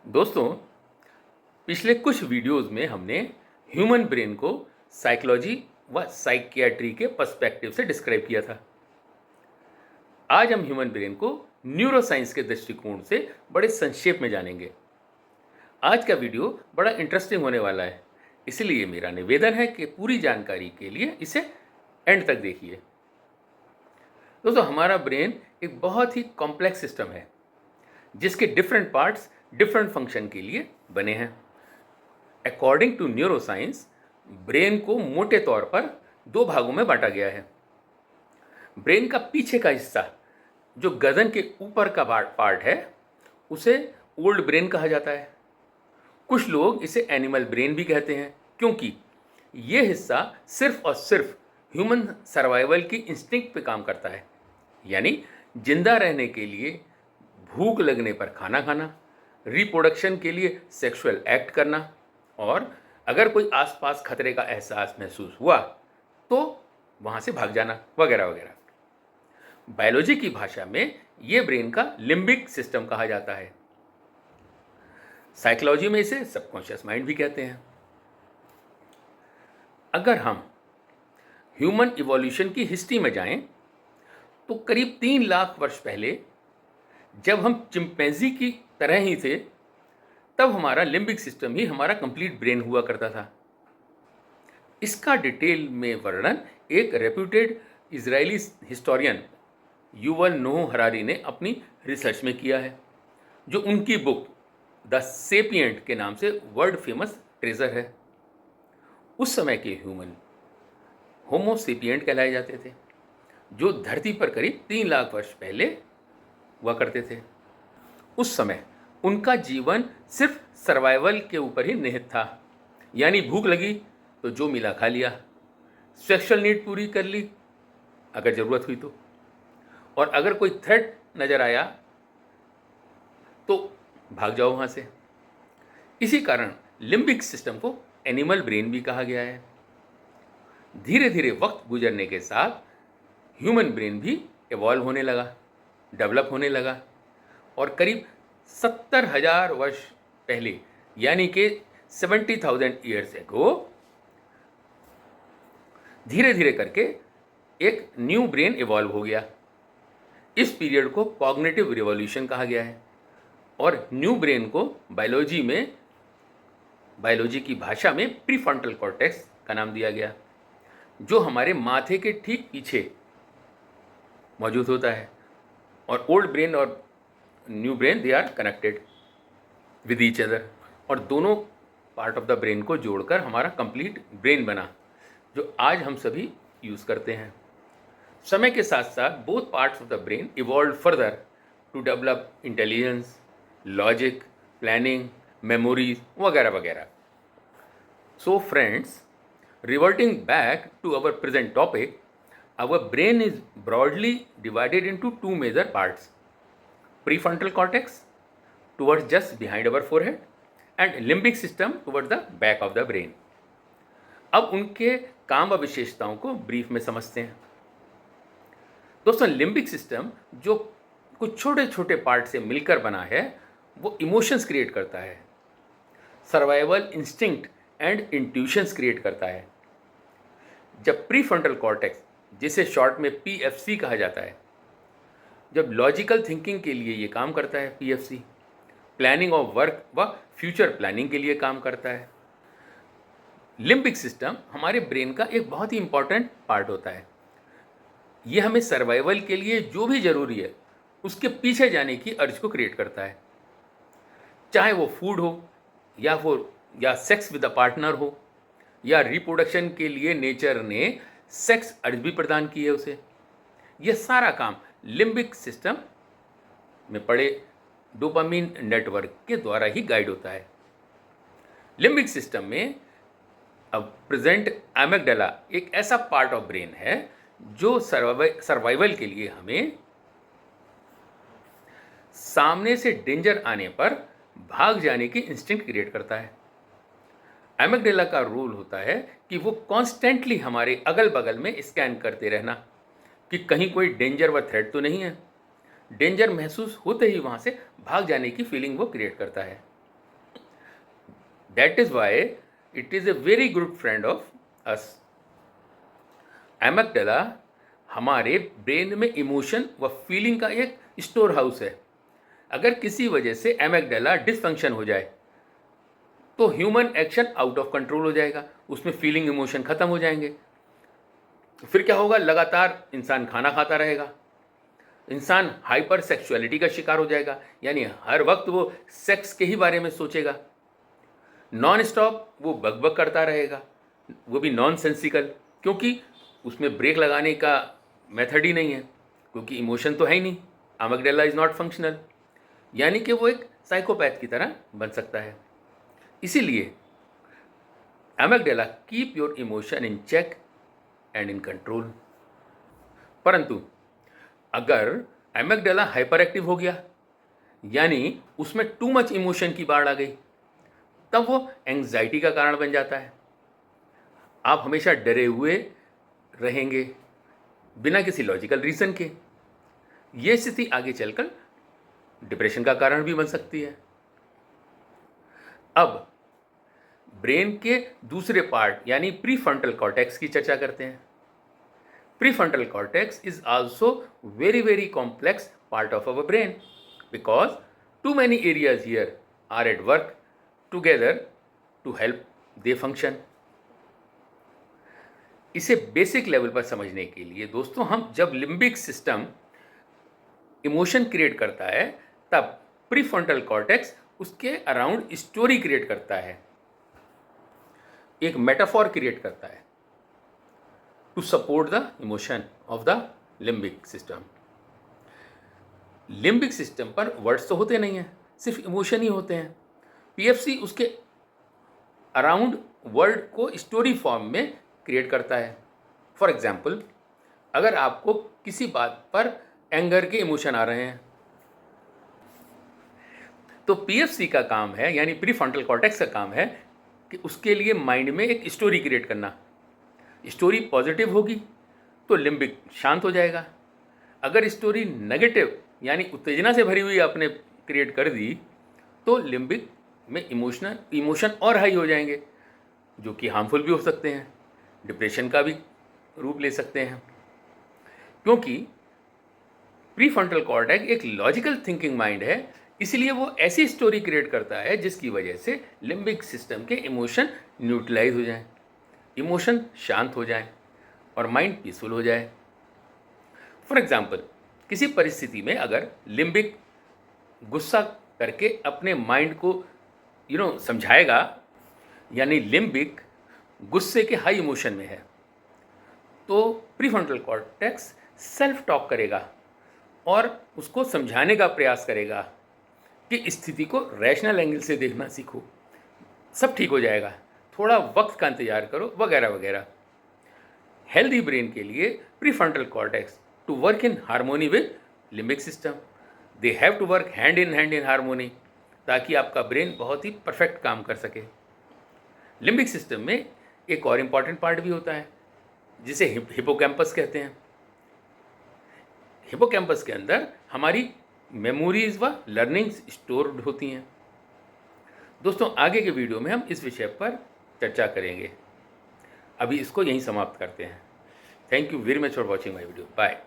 दोस्तों, पिछले कुछ वीडियोस में हमने ह्यूमन ब्रेन को साइकोलॉजी व साइकियाट्री के पर्सपेक्टिव से डिस्क्राइब किया था। आज हम ह्यूमन ब्रेन को न्यूरोसाइंस के दृष्टिकोण से बड़े संक्षेप में जानेंगे। आज का वीडियो बड़ा इंटरेस्टिंग होने वाला है, इसलिए मेरा निवेदन है कि पूरी जानकारी के लिए इसे एंड तक देखिए। दोस्तों, हमारा ब्रेन एक बहुत ही कॉम्प्लेक्स सिस्टम है जिसके डिफरेंट पार्ट्स डिफरेंट फंक्शन के लिए बने हैं। अकॉर्डिंग टू न्यूरोसाइंस, ब्रेन को मोटे तौर पर दो भागों में बांटा गया है। ब्रेन का पीछे का हिस्सा जो गर्दन के ऊपर का पार्ट है उसे ओल्ड ब्रेन कहा जाता है। कुछ लोग इसे एनिमल ब्रेन भी कहते हैं क्योंकि ये हिस्सा सिर्फ और सिर्फ ह्यूमन सर्वाइवल की इंस्टिंक्ट पे काम करता है, यानी जिंदा रहने के लिए भूख लगने पर खाना खाना, रिप्रोडक्शन के लिए सेक्सुअल एक्ट करना और अगर कोई आसपास खतरे का एहसास महसूस हुआ तो वहाँ से भाग जाना वगैरह वगैरह। बायोलॉजी की भाषा में ये ब्रेन का लिम्बिक सिस्टम कहा जाता है। साइकोलॉजी में इसे सबकॉन्शियस माइंड भी कहते हैं। अगर हम ह्यूमन इवोल्यूशन की हिस्ट्री में जाएं तो करीब 3 लाख वर्ष पहले जब हम चिंपैंजी की तरह ही थे तब हमारा लिम्बिक सिस्टम ही हमारा कंप्लीट ब्रेन हुआ करता था। इसका डिटेल में वर्णन एक reputed Israeli historian Yuval Noah Harari ने अपनी रिसर्च में किया है, जो उनकी बुक द सेपिएंट के नाम से वर्ल्ड फेमस ट्रेजर है। उस समय के ह्यूमन होमो सेपिएंट कहलाए जाते थे, जो धरती पर करीब 3 लाख वर्ष पहले हुआ करते थे। उस समय उनका जीवन सिर्फ सर्वाइवल के ऊपर ही निहित था, यानी भूख लगी तो जो मिला खा लिया, सेक्सुअल नीड पूरी कर ली अगर ज़रूरत हुई तो, और अगर कोई थ्रेट नज़र आया तो भाग जाओ वहाँ से। इसी कारण लिम्बिक सिस्टम को एनिमल ब्रेन भी कहा गया है। धीरे धीरे वक्त गुजरने के साथ ह्यूमन ब्रेन भी इवॉल्व होने लगा, डेवलप होने लगा, और करीब 70,000 वर्ष पहले यानी कि 70,000 ईयर्स एगो धीरे धीरे करके एक न्यू ब्रेन इवॉल्व हो गया। इस पीरियड को कॉग्निटिव रिवॉल्यूशन कहा गया है और न्यू ब्रेन को बायोलॉजी की भाषा में प्रीफ्रंटल कॉर्टेक्स का नाम दिया गया, जो हमारे माथे के ठीक पीछे मौजूद होता है। और ओल्ड ब्रेन और new brain they are connected with each other, और दोनों पार्ट ऑफ द ब्रेन को जोड़कर हमारा कंप्लीट ब्रेन बना, जो आज हम सभी यूज़ करते हैं। समय के साथ साथ both parts of the brain evolve further to develop intelligence, logic, planning, memories वगैरह वगैरह। So friends, reverting back to our present topic, our brain is broadly divided into two major parts: prefrontal cortex towards just behind our forehead and limbic system towards the back of the brain. अब उनके काम व विशेषताओं को brief में समझते हैं। दोस्तों, लिम्बिक सिस्टम जो कुछ छोटे छोटे पार्ट से मिलकर बना है वो इमोशंस क्रिएट करता है, survival instinct and intuitions create करता है। जब प्रीफ्रंटल कॉर्टेक्स, जिसे शॉर्ट में पीएफसी कहा जाता है, जब लॉजिकल थिंकिंग के लिए ये काम करता है, पीएफसी प्लानिंग ऑफ वर्क व फ्यूचर प्लानिंग के लिए काम करता है। लिम्बिक सिस्टम हमारे ब्रेन का एक बहुत ही इंपॉर्टेंट पार्ट होता है। ये हमें सर्वाइवल के लिए जो भी ज़रूरी है उसके पीछे जाने की अर्ज को क्रिएट करता है, चाहे वो फूड हो या सेक्स विद अ पार्टनर हो, या रिप्रोडक्शन के लिए नेचर ने सेक्स अर्ज भी प्रदान की है उसे। यह सारा काम लिम्बिक सिस्टम में पड़े डोपामिन नेटवर्क के द्वारा ही गाइड होता है। लिम्बिक सिस्टम में अब प्रेजेंट एमिग्डाला एक ऐसा पार्ट ऑफ ब्रेन है जो सर्वाइवल के लिए हमें सामने से डेंजर आने पर भाग जाने की इंस्टिंक्ट क्रिएट करता है। एमिग्डाला का रोल होता है कि वो कॉन्स्टेंटली हमारे अगल बगल में स्कैन करते रहना कि कहीं कोई डेंजर व थ्रेट तो नहीं है। डेंजर महसूस होते ही वहाँ से भाग जाने की फीलिंग वो क्रिएट करता है। That is why it is a very good friend of us. Amygdala हमारे ब्रेन में इमोशन व फीलिंग का एक स्टोर हाउस है। अगर किसी वजह से एमिग्डाला डिसफंक्शन हो जाए तो human action out of control हो जाएगा, उसमें फीलिंग इमोशन खत्म हो जाएंगे। फिर क्या होगा, लगातार इंसान खाना खाता रहेगा, इंसान हाइपर सेक्सुअलिटी का शिकार हो जाएगा, यानी हर वक्त वो सेक्स के ही बारे में सोचेगा, नॉन स्टॉप वो बकबक करता रहेगा, वो भी नॉन सेंसिकल, क्योंकि उसमें ब्रेक लगाने का मेथड ही नहीं है, क्योंकि इमोशन तो है ही नहीं। एमिग्डाला इज नॉट फंक्शनल, यानी कि वो एक साइकोपैथ की तरह बन सकता है। इसीलिए amygdala keep your emotion in check and in control. परंतु अगर एमिग्डाला हाइपर एक्टिव हो गया, यानी उसमें टू मच इमोशन की बाढ़ आ गई, तब वो एंग्जाइटी का कारण बन जाता है। आप हमेशा डरे हुए रहेंगे बिना किसी लॉजिकल रीज़न के। ये स्थिति आगे चलकर डिप्रेशन का कारण भी बन सकती है। अब ब्रेन के दूसरे पार्ट यानी प्रीफ्रंटल कॉर्टेक्स की चर्चा करते हैं। Prefrontal cortex is also very complex part of our brain because too many areas here are at work together to help they function। इसे बेसिक लेवल पर समझने के लिए दोस्तों, हम जब लिम्बिक सिस्टम इमोशन क्रिएट करता है तब प्रीफ्रंटल कॉर्टेक्स उसके अराउंड स्टोरी क्रिएट करता है, एक मेटाफॉर क्रिएट करता है to support the emotion of the limbic system. Limbic system पर वर्ड्स तो होते नहीं हैं, सिर्फ इमोशन ही होते हैं। पीएफसी उसके अराउंड वर्ड को स्टोरी फॉर्म में क्रिएट करता है। फॉर एग्जाम्पल, अगर आपको किसी बात पर एंगर के इमोशन आ रहे हैं तो पीएफसी का काम है, यानी प्रीफ्रंटल कॉर्टेक्स का काम है कि उसके लिए माइंड में एक स्टोरी क्रिएट करना। स्टोरी पॉजिटिव होगी तो लिम्बिक शांत हो जाएगा। अगर स्टोरी नेगेटिव यानी उत्तेजना से भरी हुई आपने क्रिएट कर दी तो लिम्बिक में इमोशन और हाई हो जाएंगे, जो कि हार्मफुल भी हो सकते हैं, डिप्रेशन का भी रूप ले सकते हैं। क्योंकि प्रीफ्रंटल कॉर्टेक्स एक लॉजिकल थिंकिंग माइंड है, इसलिए वो ऐसी स्टोरी क्रिएट करता है जिसकी वजह से लिम्बिक सिस्टम के इमोशन न्यूट्रलाइज हो जाएं, इमोशन शांत हो जाएं और माइंड पीसफुल हो जाए। फॉर एग्जाम्पल, किसी परिस्थिति में अगर लिम्बिक गुस्सा करके अपने माइंड को समझाएगा, यानी लिम्बिक गुस्से के हाई इमोशन में है, तो प्रीफ्रंटल कॉर्टेक्स सेल्फ टॉक करेगा और उसको समझाने का प्रयास करेगा कि स्थिति को रैशनल एंगल से देखना सीखो, सब ठीक हो जाएगा, थोड़ा वक्त का इंतजार करो, वगैरह वगैरह। हेल्दी ब्रेन के लिए prefrontal cortex to work in harmony with limbic system, they have to work hand in harmony, ताकि आपका ब्रेन बहुत ही परफेक्ट काम कर सके। लिम्बिक सिस्टम में एक और इम्पॉर्टेंट पार्ट भी होता है जिसे हिपोकैम्पस कहते हैं। हिपोकैम्पस के अंदर हमारी मेमोरीज व लर्निंग्स स्टोर्ड होती हैं। दोस्तों, आगे के वीडियो में हम इस विषय पर चर्चा करेंगे। अभी इसको यहीं समाप्त करते हैं। Thank you very much for watching my video. Bye.